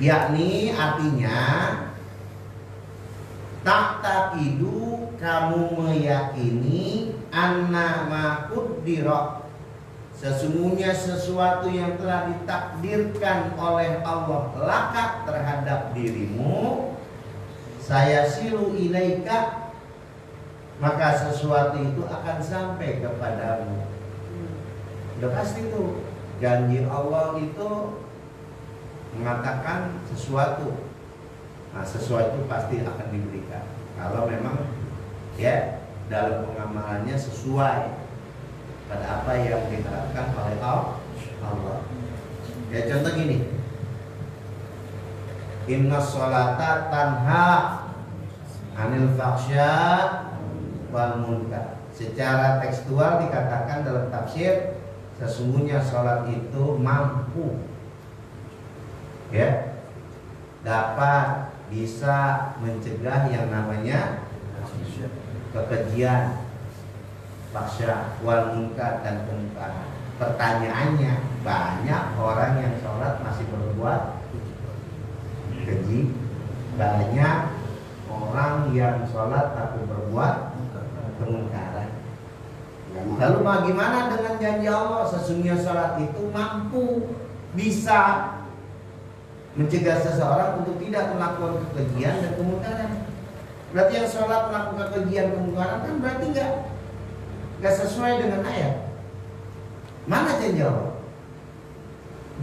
Yakni artinya tak takidu, kamu meyakini anna ma qaddara, sesungguhnya sesuatu yang telah ditakdirkan oleh Allah laka terhadap dirimu, saya silu ilaika, maka sesuatu itu akan sampai kepadamu. Udah pasti tuh, janji Allah itu mengatakan sesuatu. Nah, sesuatu pasti akan diberikan kalau memang ya dalam pengamalannya sesuai pada apa yang diharapkan oleh Allah. Ya, contoh gini, inna sholata tanha anil faksya wal munkar. Secara tekstual dikatakan dalam tafsir, sesungguhnya sholat itu mampu, ya, dapat bisa mencegah yang namanya kekejian, fahsya, wal munkar, dan kemungkaran. Pertanyaannya, banyak orang yang sholat masih berbuat keji, banyak orang yang sholat tapi berbuat kemungkaran. Lalu bagaimana dengan janji Allah? Sesungguhnya sholat itu mampu bisa mencegah seseorang untuk tidak melakukan kekejian dan kemungkaran. Berarti yang sholat melakukan kekejian kemungkaran kan berarti nggak sesuai dengan ayat. Mana janji Allah?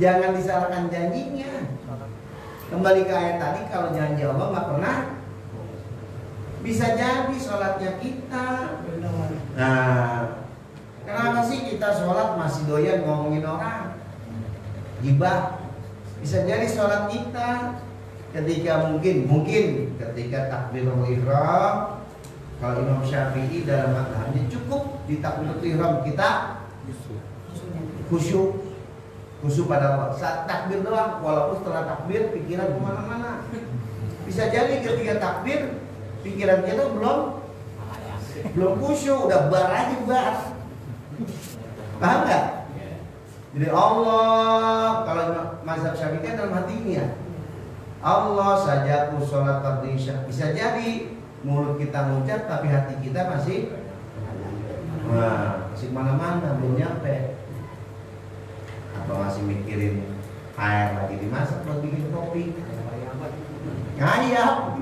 Jangan disalahkan janjinya. Kembali ke ayat tadi, kalau janji Allah nggak pernah. Bisa jadi sholatnya kita. Nah, kenapa sih kita sholat masih doyan ngomongin orang? Gibah. Bisa jadi sholat kita ketika mungkin ketika takbirul ihram, kalau Imam Syafi'i dalam mazhabnya cukup di takbirul ihram kita khusyuk pada Allah. Saat takbir doang, walaupun setelah takbir pikiran kemana-mana. Bisa jadi ketika takbir pikiran kita belum khusyuk, udah bar aja bar. Paham nggak? Jadi Allah, kalau mazhab Syafi'i kan dalam hati ini ya, Allah saja ku sholat fardu isya. Bisa jadi mulut kita ngucap tapi hati kita masih mana-mana, belum nyampe. Apa masih mikirin air lagi dimasak buat bikin kopi? Ngayap.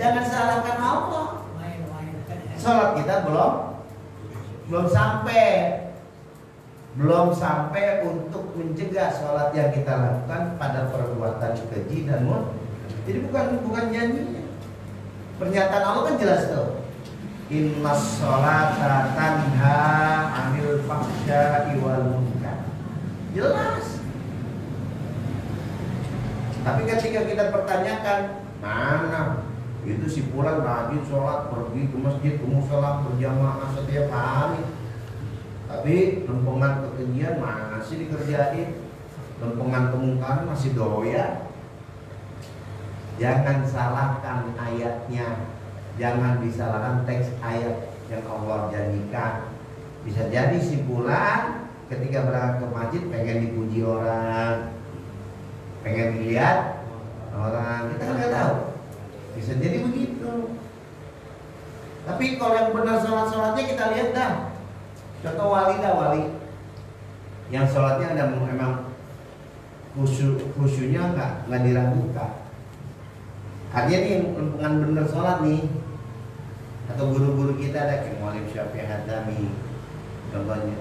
Jangan salahkan Allah. Sholat kita belum sampai untuk mencegah sholat yang kita lakukan pada perbuatan keji dan munkar. Jadi bukan janjinya. Pernyataan Allah kan jelas tuh. Innas sholata tanha 'anil fahsya'i wal munkar. Jelas. Tapi ketika kita pertanyakan, mana itu si Fulan rajin sholat, pergi ke masjid, ke mushola berjamaah setiap hari, tapi lempengan kekejian masih dikerjain, lempengan kemungkaran masih doyan. Jangan salahkan ayatnya, jangan disalahkan teks ayat yang Allah janjikan. Bisa jadi si Fulan ketika berangkat ke masjid pengen dipuji orang, pengen dilihat orang, kita kan nggak tahu. Bisa jadi begitu. Tapi kalau yang benar sholatnya kita lihat dah. Contoh wali yang sholatnya ada memang khusyuknya nggak diragukan. Artinya nih yang benar sholat nih, atau guru-guru kita ada kayak Mu'alim Syafi'i Hadami contohnya.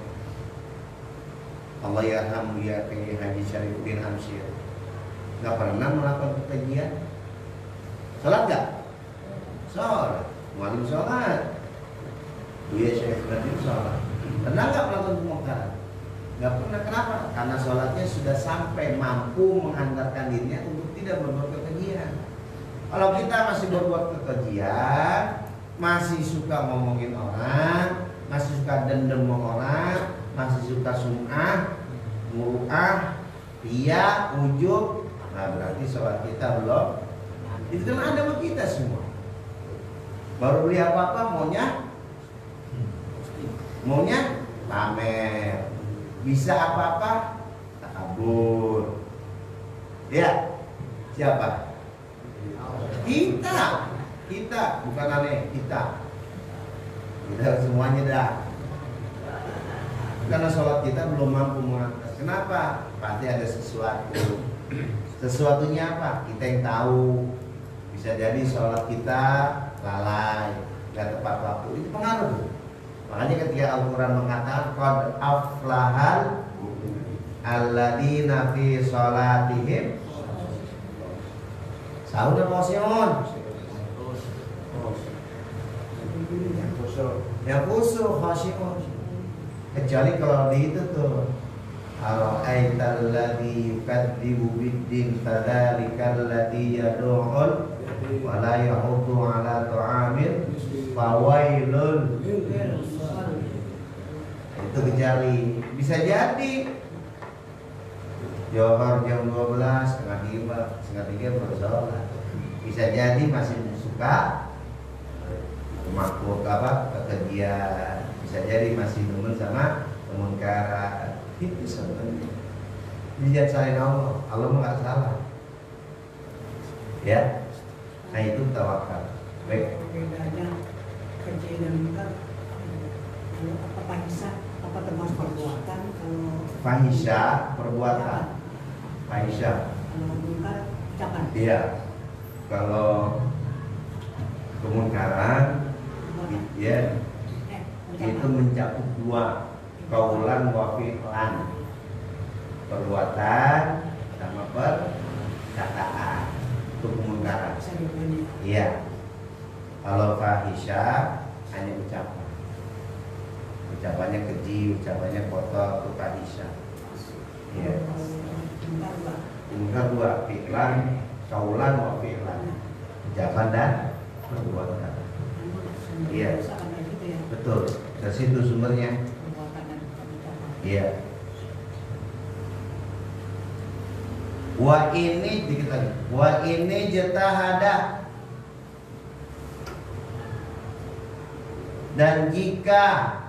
Allah yarhamu ya Kiai Haji Syarifuddin Amsyir, nggak pernah melakukan kekejian. Sholat nggak? Sholat. Mu'alim sholat. Buya Syekh Nadim sholat. Pernah nggak melakukan kemungkaran? Nggak pernah. Kenapa? Karena sholatnya sudah sampai mampu menghantarkan dirinya untuk tidak berbuat kekejian. Kalau kita masih berbuat kekejian, masih suka ngomongin orang, masih suka dendam sama orang, masih suka sum'ah, muru'ah, ria, ujub, nah berarti sholat kita belum. Itu kan ada buat kita semua. Baru beli apa-apa maunya pamer. Bisa apa-apa takabur. Ya, siapa? Kita bukan aneh, kita semuanya dah. Karena sholat kita belum mampu mengangkat. Kenapa? Pasti ada sesuatu. Sesuatunya apa? Kita yang tahu. Bisa jadi sholat kita lalai, nggak tepat waktu. Itu pengaruh. Makanya ketika Al-Quran mengatakan qad aflahal alladzina fi sholatihim sahun dan khushu'un. Yang khusyuk khushu'un. Kecuali kalau di itu tuh ara'aital ladzi yukadzibu bid-din fadzalikal ladzi yad'ul wa la yahuddu 'ala ta'amil fawailun. Itu kecuali bisa jadi Johor jam 12, setengah 3 baru sholat. Bisa jadi masih suka makhluk kekejian. Bisa jadi masih demen sama kemungkaran. Itu sebenarnya. Jangan salahin Allah. Allah mah nggak salah. Ya. Nah itu tawakal. Baik. Bedanya kerja dan mungkar, kalau apa fahisah, apa termasuk perbuatan, kalau Fahisya perbuatan. Fahisya. kalau mungkar ucapan. Iya. Kalau kemungkaran ya itu mencakup dua, kaulan wa fi'lan. Perbuatan sama perkataan. Itu kemungkaran. Iya. Kalau fahisya hanya ucapan. Ucapannya keji, ucapannya kotor, itu fahisya. Iya. Mungkar dua, fi'lan, kaulan wa fi'lan. Ucapan dan perbuatan. Iya. Betul. Dari situ sumbernya. Iya. Wa ini dikit lagi. Wa ini jatahada. Dan jika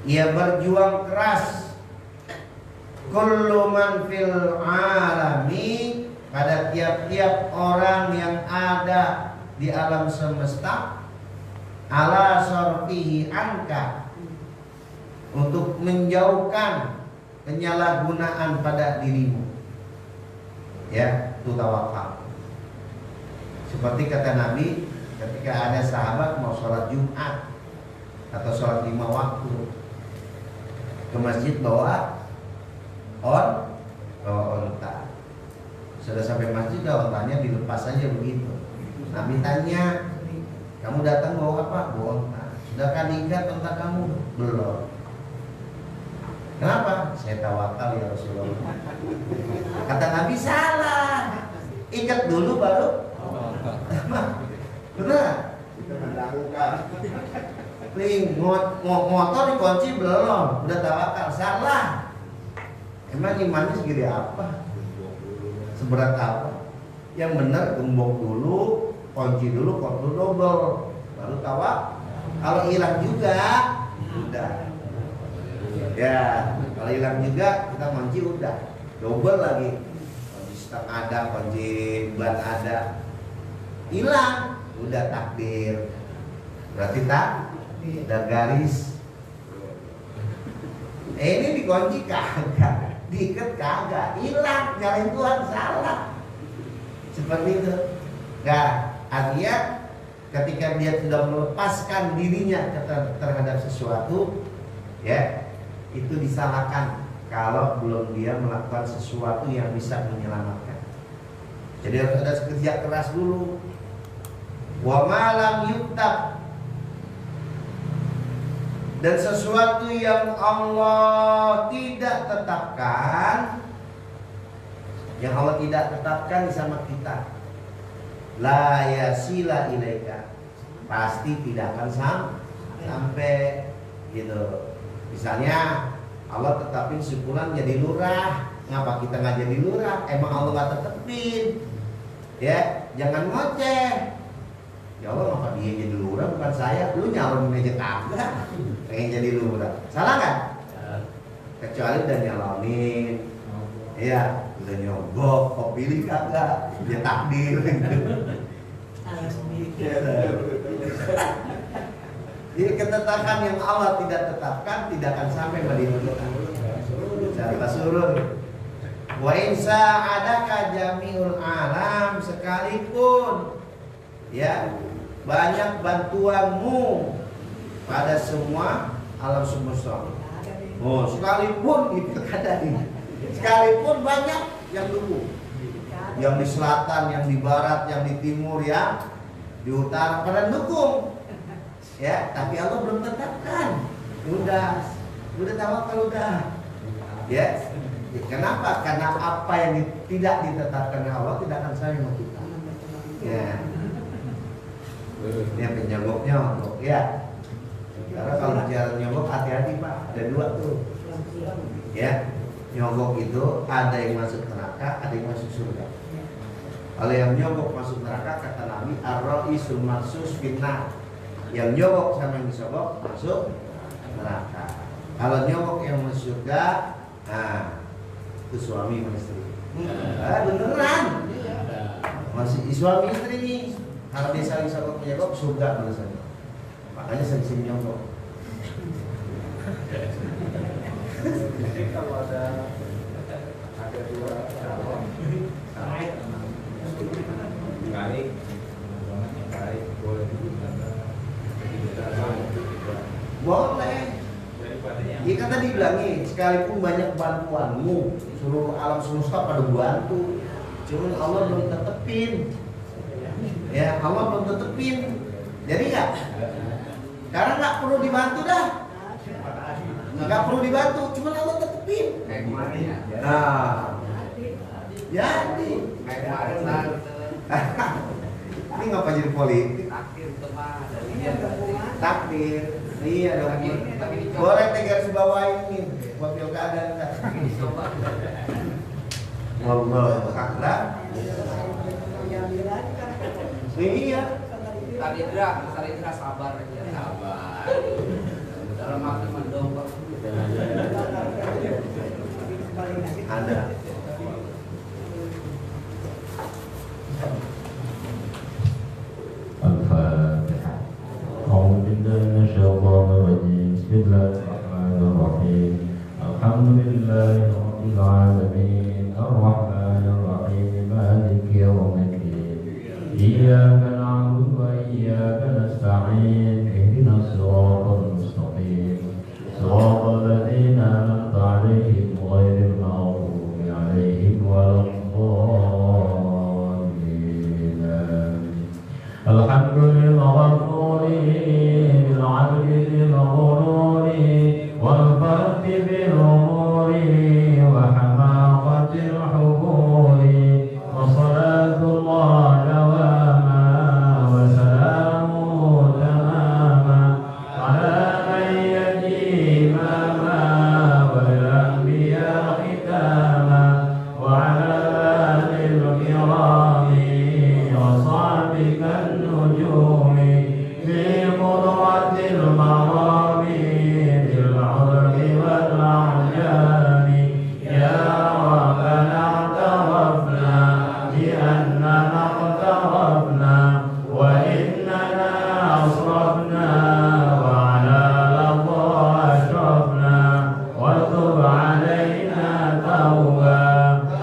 ia berjuang keras, kullu man fil alami, pada tiap-tiap orang yang ada di alam semesta, ala sorfihi anka, untuk menjauhkan penyalahgunaan pada dirimu, ya, itu tawakal. Seperti kata Nabi ketika ada sahabat mau sholat Jumat atau sholat 5 waktu ke masjid bawa onta. Sudah sampai masjid, ontanya dilepas saja begitu. Nabi tanya, kamu datang bawa apa? Bawa onta. Sudahkah diikat onta kamu? Belum. Kenapa? Saya tawakal ya Rasulullah. Kata Nabi, salah. Ikat dulu baru. Benar. Itu mendangkal. Motor dikunci belum, udah tawakal. Salah. Emang imannya segede apa? Seberat apa? Yang benar gembok dulu, kunci dulu, kontrol double, baru tawakal. Kalau hilang juga, udah. Ya, kalau hilang juga kita kunci udah double lagi. Kunci stang ada, kunci ban ada, hilang, udah takdir. Berarti tak udah garis. Ini dikunci kagak, diikat kagak, hilang, nyalain Tuhan salah. Seperti itu. Nah, artinya ketika dia sudah melepaskan dirinya terhadap sesuatu, ya, itu disalahkan kalau belum dia melakukan sesuatu yang bisa menyelamatkan. Jadi harus ada kerja keras dulu. Wa malam yuktab, dan sesuatu yang Allah tidak tetapkan, yang Allah tidak tetapkan sama kita, la yasila ilaika, pasti tidak akan sampai gitu. Misalnya Allah tetapin si fulan jadi lurah, ngapa kita nggak jadi lurah? Emang Allah nggak tetepin, ya? Jangan ngoceh. Ya Allah, ngapa dia jadi lurah bukan saya? Lu nyalonin aja kagak, pengen jadi lurah, salah nggak? Kecuali udah nyalonin, ya udah nyogok, kok pilih kagak? Dia takdir. Jadi ketetapan yang Allah tidak tetapkan tidak akan sampai pada diri kita. Cara surun. Wa insa adaka jamiul alam, sekalipun ya banyak bantuanmu pada semua alam semesta. Oh, sekalipun itu kata ini. Sekalipun banyak yang dulu, yang di selatan, yang di barat, yang di timur, yang di utara pada dukung. Ya, tapi Allah belum tetapkan. Udah tawakal udah. Ya. Kenapa? Karena apa yang tidak ditetapkan Allah tidak akan sampai sama kita. Ya. Ini penyogoknya untuk ya. Karena kalau bicara nyogok hati-hati Pak, ada dua tuh. Ya. Nyogok itu ada yang masuk neraka, ada yang masuk surga. Kalau yang nyogok masuk neraka kata Nabi, ar-ra'isul marsus finnar. Yang nyogok sama yang disogok masuk neraka. Kalau nyogok yang masuk surga, nah itu suami sama istri. Beneran. Masih suami istri nih, karena dia saling sanggup menyanggup surga biasanya. Makanya sering nyongkok. Kalau ada dua calon kali boleh boleh. Iya kan tadi bilangin, sekalipun banyak bantuanmu, seluruh alam semesta pada bantu, cuman Allah belum tetepin. Ya, Allah belum tetepin. Jadi nggak? Karena nggak perlu dibantu dah. Nggak perlu dibantu, cuman Allah tetepin. kayak gimana ya? Nah, jadi Kayak kemarin lah. ini ngapa jadi politik? Takdir teman dari Ini ada hubungan. Takdir. Iya dong. Tapi dicoba. Boleh tinggal di bawah ini buat pilkada enggak? Dicoba. Wallahu a'lam. Yang bilang kan. Iya. Sarindra sabar aja. Sabar. Dalam hati mendongkrak. Ada. الفاتحة. أعوذ بالله من الشيطان الرجيم. بسم الله الرحمن الرحيم. الحمد لله رب العالمين الرحمن الرحيم مالك يوم الدين. إياك نعبد وإياك نستعين. اهدنا الصراط المستقيم صراط الذين أنعمت عليهم غير المغضوب عليهم ولا الضالين. الحمد للغفور بالعدل بالغرور والفرد بالأمور وحماقة الحبور وصلاة الله دواما وسلامه تماما على من يجي إماما والأنبياء ختاما وعلى آل الكرام وصحبك النجوم بقدرة المرام بالعرب والأعجام يا ربنا اعترفنا بأننا اقترفنا وإننا أصرفنا وعلى لظى أشرفنا وتب علينا توبا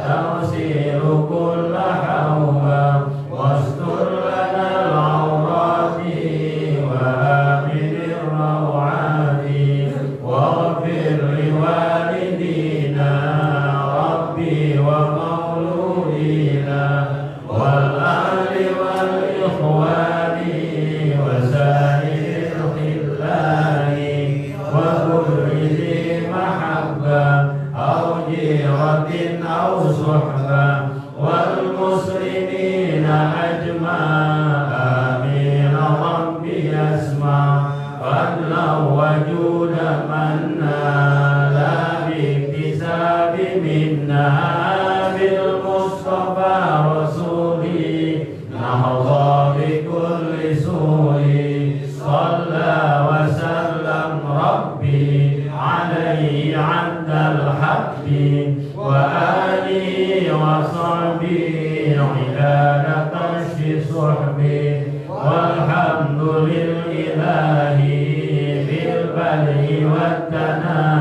تغسل كل حوبا واستر لنا العورات وآمن الروعات واغفر لوالدينا ربي ومولودينا والأهل والإخوان وسائر الخلان وكل ذي محبة أو جيرة أو صحبة والمسلمين أجمع آمين ربي أسمع فضلا وجودا منا لا باكتساب منا بالمصطفى رسولي نحظى بكل سوء صلى وسلم ربي عليه عند الحق وآله وصحبه عباد كشف صحبه والحمد لله بالبدء والتنام